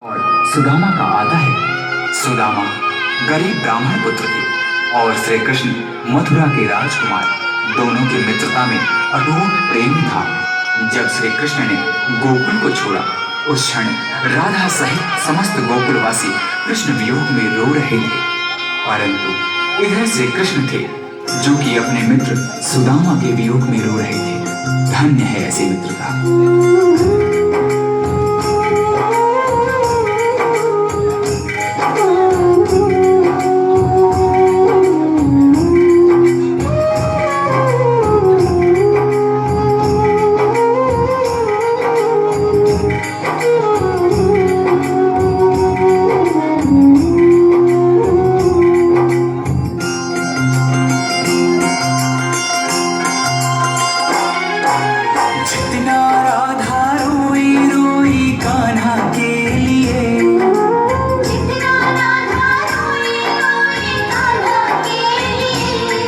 और सुदामा का आता है। सुदामा गरीब ब्राह्मण पुत्र थे और श्री कृष्ण मथुरा के राजकुमार। दोनों की मित्रता में अटूट प्रेम था। जब श्री कृष्ण ने गोकुल को छोड़ा, उस क्षण राधा सहित समस्त गोकुलवासी कृष्ण वियोग में रो रहे थे। परंतु इधर श्री कृष्ण थे जो कि अपने मित्र सुदामा के वियोग में रो रहे थे। धन्य है ऐसी मित्रता।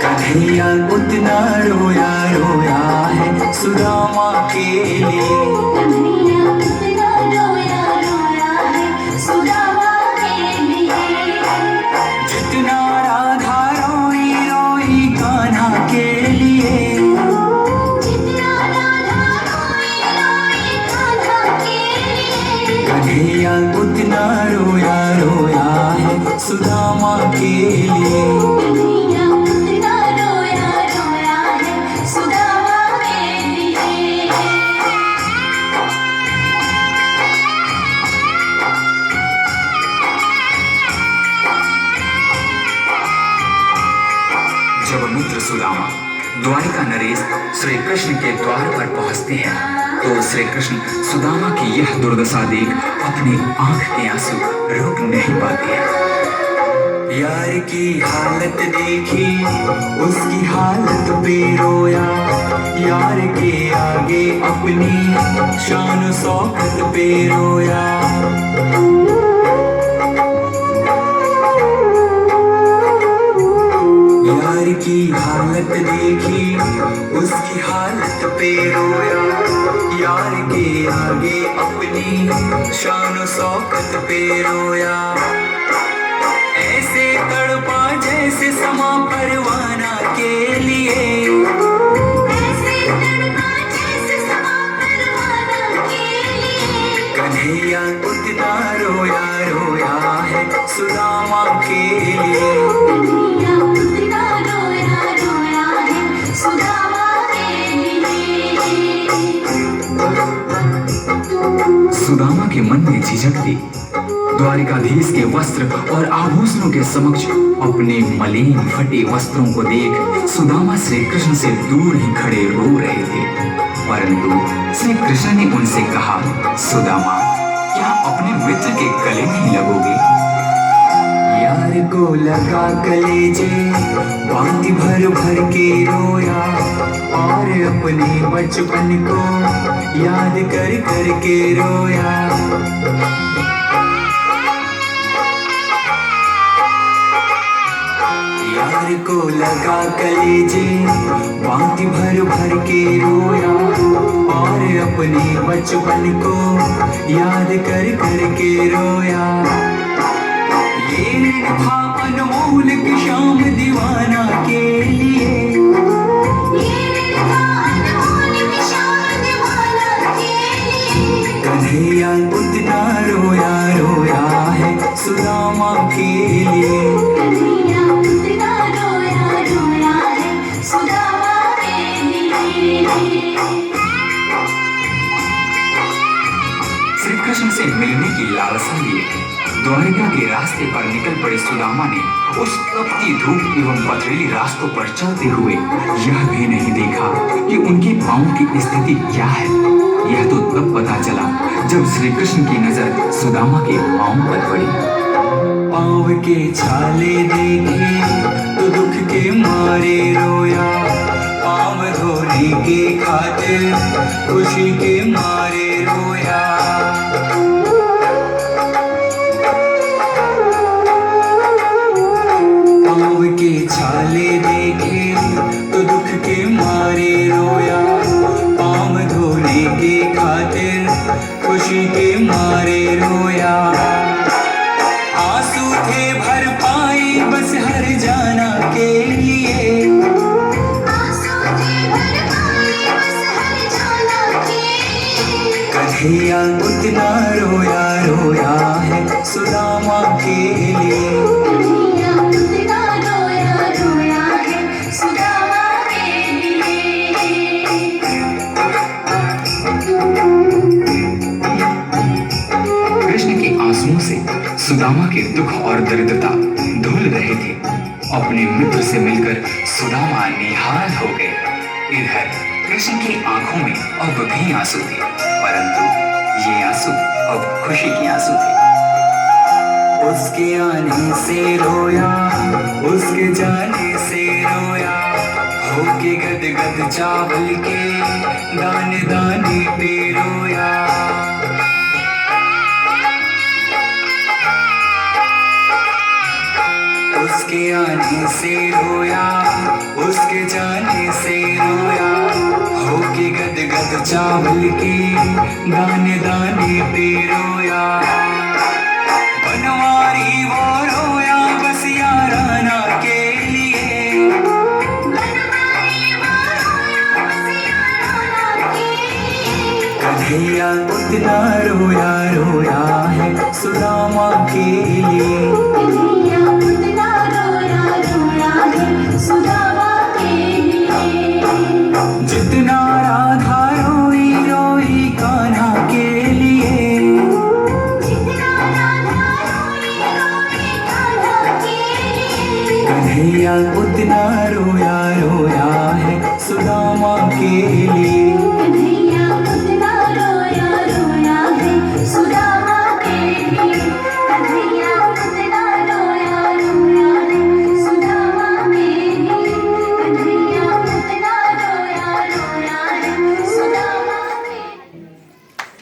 कन्हैया उतना रोया रोया है सुदामा के लिए। कन्हैया उतना रोया रोया है सुदामा के लिए। जितना राधा रोई रोई कान्हा के लिए। जितना राधा रोई रोई कान्हा के लिए। कन्हैया उतना रोया रोया है सुदामा के लिए। कन्हैया उतना रोया रोया है सुदामा के लिए। जब मित्र सुदामा द्वारिका नरेश श्री कृष्ण के द्वार पर पहुंचते हैं तो श्री कृष्ण सुदामा की यह दुर्दशा देख अपनी आंख के आंसू रोक नहीं पाते हैं। यार की हालत देखी उसकी हालत पे रोया। यार के आगे अपनी शान शौकत पे रोया। यार की हालत देखी उसकी हालत पे रोया। यार के आगे अपनी शान शौकत पे रोया। ऐसे तड़पा जैसे समा परवाना के लिए। ऐसे तड़पा जैसे समा परवाना के लिए। कन्हैया उतना रोया रोया है सुदामा के लिए। कन्हैया उतना रोया रोया है सुदामा के लिए। सुदामा के मन में झिझक थी। द्वारिकाधीश के वस्त्र और आभूषणों के समक्ष अपने मलिन फटे वस्त्रों को देख सुदामा श्री कृष्ण से दूर ही खड़े रो रहे थे। परंतु श्री कृष्ण ने उनसे कहा, सुदामा, क्या अपने मित्र के गले नहीं लगोगे? यार को लगा कलेजे बांधी भर भर के रोया। और अपने बचपन को याद कर कर के रोया। यार को लगा कलेजे बांधी भर भर के रोया। और अपने बचपन को याद कर कर के रोया। ये ऋण था अनमोल की शाम दीवाना के लिए। ये ऋण था अनमोल की शाम दीवाना के लिए। कन्हैया उतना रोया रोया है सुदामा के लिए। कन्हैया उतना रोया रोया है सुदामा के लिए। श्री कृष्ण से मिलने की लालसा लिए द्वारिका के रास्ते पर निकल पड़े सुदामा ने उस तपती धूप एवं पथरीली रास्तों पर चलते हुए यह भी नहीं देखा कि उनके पांव की स्थिति क्या है। यह तो तब पता चला जब श्री कृष्ण की नजर सुदामा के पांव पर पड़ी। पाँव के छाले देखे तो दुख के मारे रोया। पाँव धोने के खातिर खुशी के मारे रोया। पाँव के छाले देखे तो दुख के मारे रोया। पाँव धोने के खातिर खुशी के मारे रोया। कन्हैया उतना रोया रोया है सुदामा के लिए। कन्हैया उतना रोया रोया है सुदामा के लिए। कृष्ण के आंसुओं से सुदामा के दुख और दरिद्रता धुल रहे थे। अपने मित्र से मिलकर सुदामा निहाल हो गए। इधर कृष्ण की आंखों में अब भी आंसू थे, परंतु ये आंसू अब खुशी के आंसू थे। उसके आने से रोया, उसके जाने से रोया, होके गद गद चावल के दाने दाने पे रोया। उसके आने से रोया, उसके जाने से रोया, होके गद गद चावल के दाने दाने पे रोया। बनवारी वो रोया बस याराना के लिए। बनवारी वो रोया बस याराना के लिए। कन्हैया उतना रोया रोया है सुदामा के लिए। कन्हैया उतना रोया रोया है सुदामा के लिए। जितना राधा रोई रोई कान्हा के लिए। जितना राधा रोई रोई कान्हा के लिए। कन्हैया उतना रोया रोया है सुदामा के लिए।